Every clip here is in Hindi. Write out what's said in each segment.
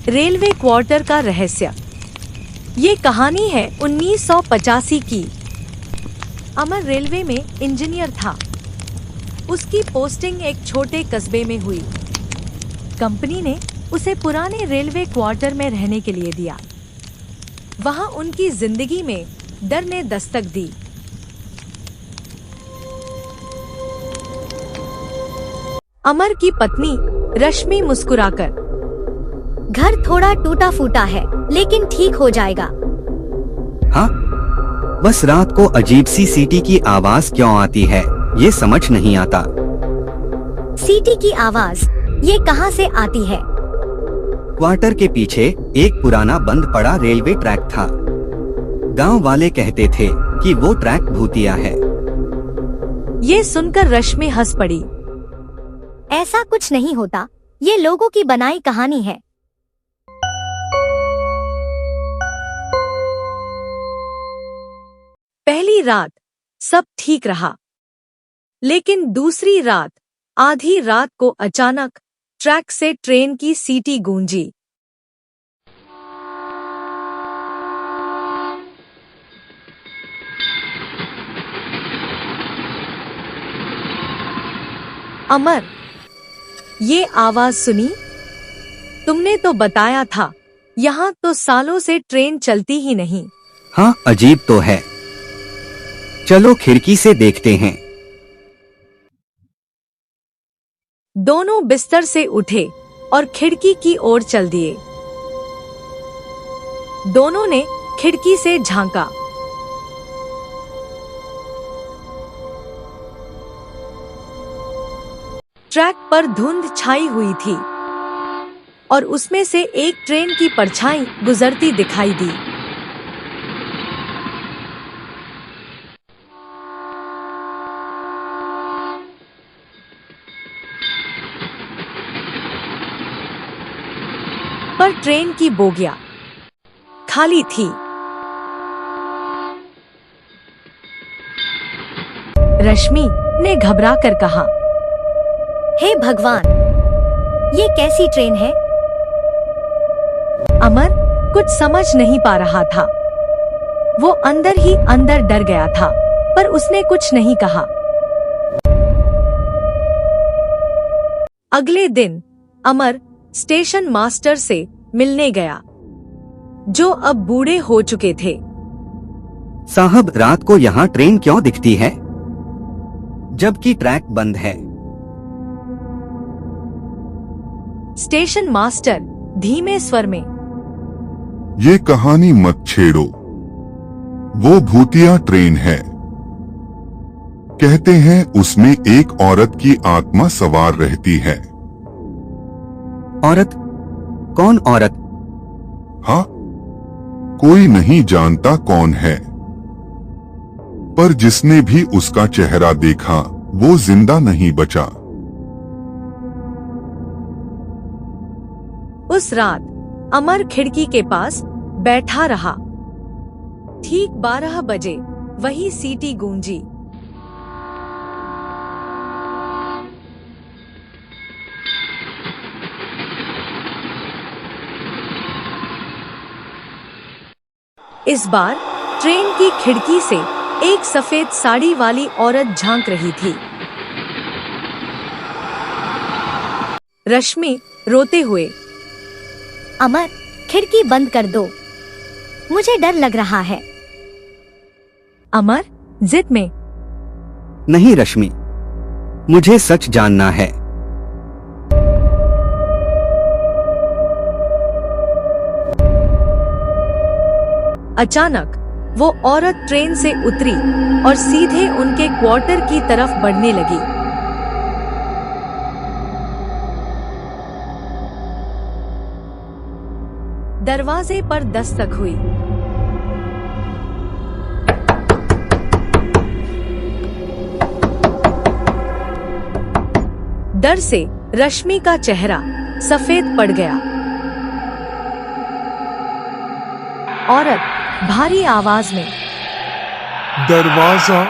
रेलवे क्वार्टर का रहस्य। ये कहानी है 1985 की। अमर रेलवे में इंजीनियर था। उसकी पोस्टिंग एक छोटे कस्बे में हुई। कंपनी ने उसे पुराने रेलवे क्वार्टर में रहने के लिए दिया। वहां उनकी जिंदगी में डर ने दस्तक दी। अमर की पत्नी रश्मि मुस्कुराकर, घर थोड़ा टूटा फूटा है लेकिन ठीक हो जाएगा। हाँ, बस रात को अजीब सी सीटी की आवाज क्यों आती है, ये समझ नहीं आता। सीटी की आवाज ये कहाँ से आती है? क्वार्टर के पीछे एक पुराना बंद पड़ा रेलवे ट्रैक था। गांव वाले कहते थे कि वो ट्रैक भूतिया है। ये सुनकर रश्मि हंस पड़ी। ऐसा कुछ नहीं होता, ये लोगों की बनाई कहानी है। पहली रात सब ठीक रहा, लेकिन दूसरी रात आधी रात को अचानक ट्रैक से ट्रेन की सीटी गूंजी। अमर, ये आवाज सुनी? तुमने तो बताया था यहाँ तो सालों से ट्रेन चलती ही नहीं। हाँ, अजीब तो है। चलो खिड़की से देखते हैं। दोनों बिस्तर से उठे और खिड़की की ओर चल दिए। दोनों ने खिड़की से झांका। ट्रैक पर धुंध छाई हुई थी और उसमें से एक ट्रेन की परछाई गुजरती दिखाई दी। पर ट्रेन की बोगियां खाली थी। रश्मि ने घबराकर कहा, हे भगवान, ये कैसी ट्रेन है? अमर कुछ समझ नहीं पा रहा था। वो अंदर ही अंदर डर गया था, पर उसने कुछ नहीं कहा। अगले दिन अमर स्टेशन मास्टर से मिलने गया, जो अब बूढ़े हो चुके थे। साहब, रात को यहाँ ट्रेन क्यों दिखती है, जबकि ट्रैक बंद है? स्टेशन मास्टर धीमे स्वर में, ये कहानी मत छेड़ो, वो भूतिया ट्रेन है। कहते हैं उसमें एक औरत की आत्मा सवार रहती है। औरत? कौन औरत? हाँ, कोई नहीं जानता कौन है, पर जिसने भी उसका चेहरा देखा वो जिंदा नहीं बचा। उस रात अमर खिड़की के पास बैठा रहा। ठीक 12 बजे वही सीटी गूंजी। इस बार ट्रेन की खिड़की से एक सफेद साड़ी वाली औरत झांक रही थी। रश्मि रोते हुए, अमर, खिड़की बंद कर दो, मुझे डर लग रहा है। अमर जिद में, नहीं रश्मि, मुझे सच जानना है। अचानक वो औरत ट्रेन से उतरी और सीधे उनके क्वार्टर की तरफ बढ़ने लगी। दरवाजे पर दस्तक हुई। डर से रश्मि का चेहरा सफेद पड़ गया। औरत भारी आवाज में, दरवाजा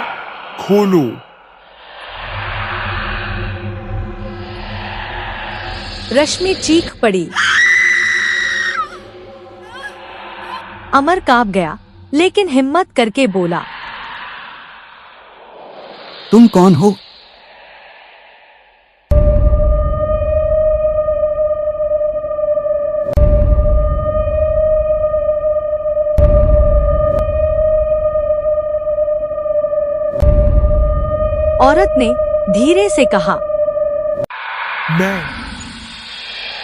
खोलो। रश्मि चीख पड़ी। अमर कांप गया, लेकिन हिम्मत करके बोला, तुम कौन हो? औरत ने धीरे से कहा, मैं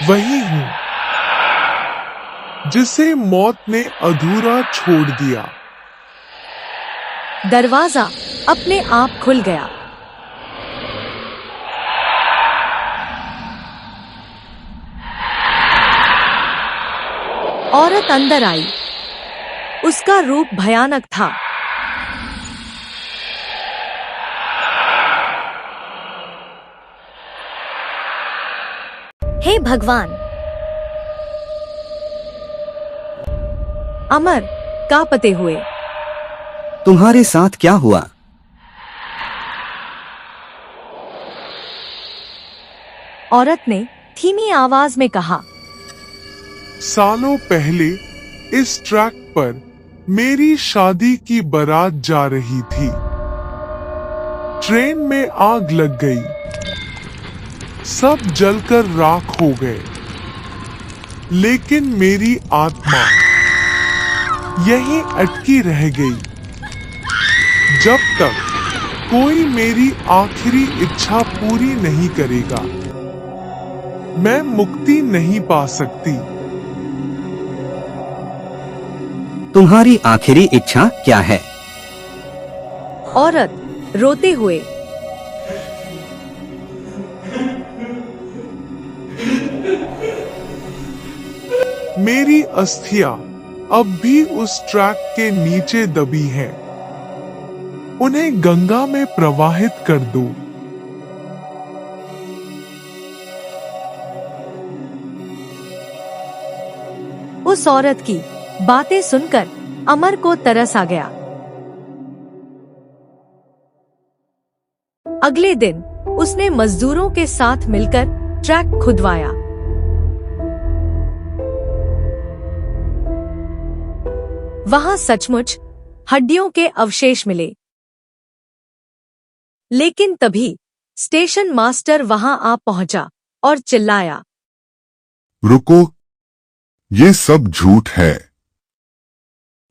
वही हूँ जिसे मौत ने अधूरा छोड़ दिया। दरवाजा अपने आप खुल गया। औरत अंदर आई। उसका रूप भयानक था। हे भगवान! अमर कांपते हुए, तुम्हारे साथ क्या हुआ? औरत ने धीमी आवाज में कहा, सालों पहले इस ट्रैक पर मेरी शादी की बारात जा रही थी। ट्रेन में आग लग गई, सब जलकर राख हो गए, लेकिन मेरी आत्मा यहीं अटकी रह गई। जब तक कोई मेरी आखिरी इच्छा पूरी नहीं करेगा, मैं मुक्ति नहीं पा सकती। तुम्हारी आखिरी इच्छा क्या है? औरत रोते हुए, मेरी अस्थियां अब भी उस ट्रैक के नीचे दबी हैं। उन्हें गंगा में प्रवाहित कर दो। उस औरत की बातें सुनकर अमर को तरस आ गया। अगले दिन उसने मजदूरों के साथ मिलकर ट्रैक खुदवाया। वहां सचमुच हड्डियों के अवशेष मिले। लेकिन तभी स्टेशन मास्टर वहां आ पहुंचा और चिल्लाया, रुको, ये सब झूठ है।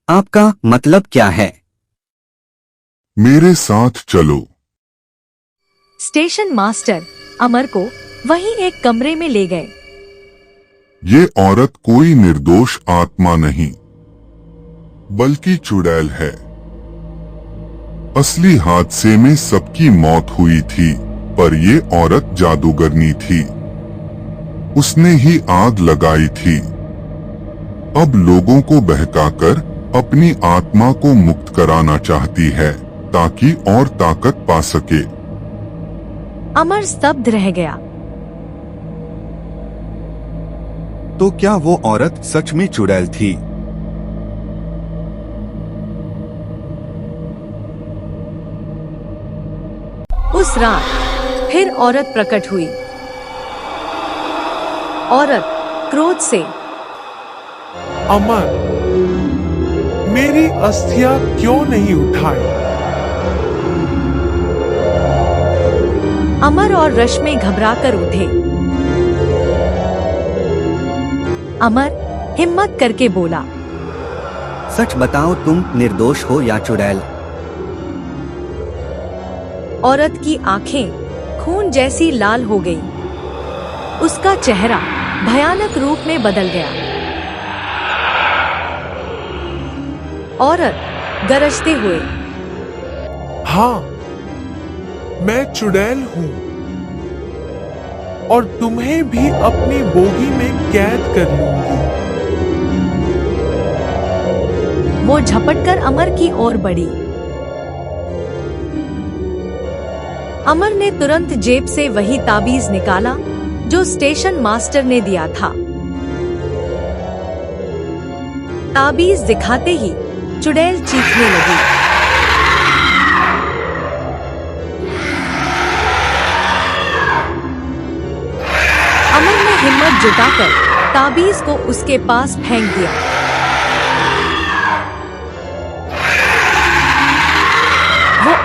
आपका मतलब क्या है? मेरे साथ चलो। स्टेशन मास्टर अमर को वहीं एक कमरे में ले गए। ये औरत कोई निर्दोष आत्मा नहीं, बल्कि चुड़ैल है। असली हादसे में सबकी मौत हुई थी, पर ये औरत जादूगरनी थी। उसने ही आग लगाई थी। अब लोगों को बहकाकर अपनी आत्मा को मुक्त कराना चाहती है, ताकि और ताकत पा सके। अमर स्तब्ध रह गया। तो क्या वो औरत सच में चुड़ैल थी? उस रात फिर औरत प्रकट हुई। औरत क्रोध से, अमर, मेरी अस्थियां क्यों नहीं उठाई? अमर और रश्मि घबराकर उठे। अमर हिम्मत करके बोला, सच बताओ, तुम निर्दोष हो या चुड़ैल? औरत की आंखें खून जैसी लाल हो गई। उसका चेहरा भयानक रूप में बदल गया। औरत गरजते हुए, हाँ, मैं चुड़ैल हूँ और तुम्हें भी अपनी बोगी में कैद कर लूंगी। वो झपटकर अमर की ओर बढ़ी। अमर ने तुरंत जेब से वही ताबीज निकाला जो स्टेशन मास्टर ने दिया था। ताबीज दिखाते ही चुड़ैल चीखने लगी। अमर ने हिम्मत जुटाकर ताबीज को उसके पास फेंक दिया।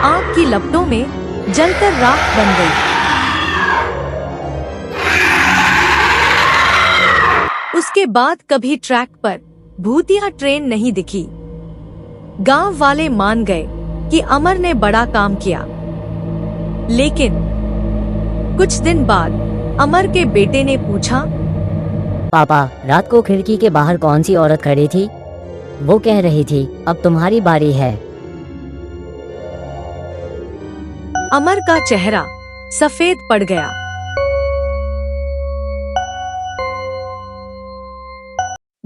आग की लपटों में जलकर राख बन गई। उसके बाद कभी ट्रैक पर भूतिया ट्रेन नहीं दिखी। गांव वाले मान गए कि अमर ने बड़ा काम किया। लेकिन कुछ दिन बाद अमर के बेटे ने पूछा, पापा, रात को खिड़की के बाहर कौन सी औरत खड़ी थी? वो कह रही थी अब तुम्हारी बारी है। अमर का चेहरा सफेद पड़ गया।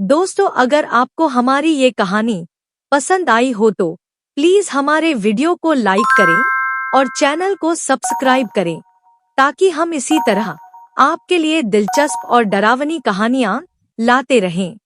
दोस्तों, अगर आपको हमारी ये कहानी पसंद आई हो तो प्लीज हमारे वीडियो को लाइक करें और चैनल को सब्सक्राइब करें ताकि हम इसी तरह आपके लिए दिलचस्प और डरावनी कहानियां लाते रहें।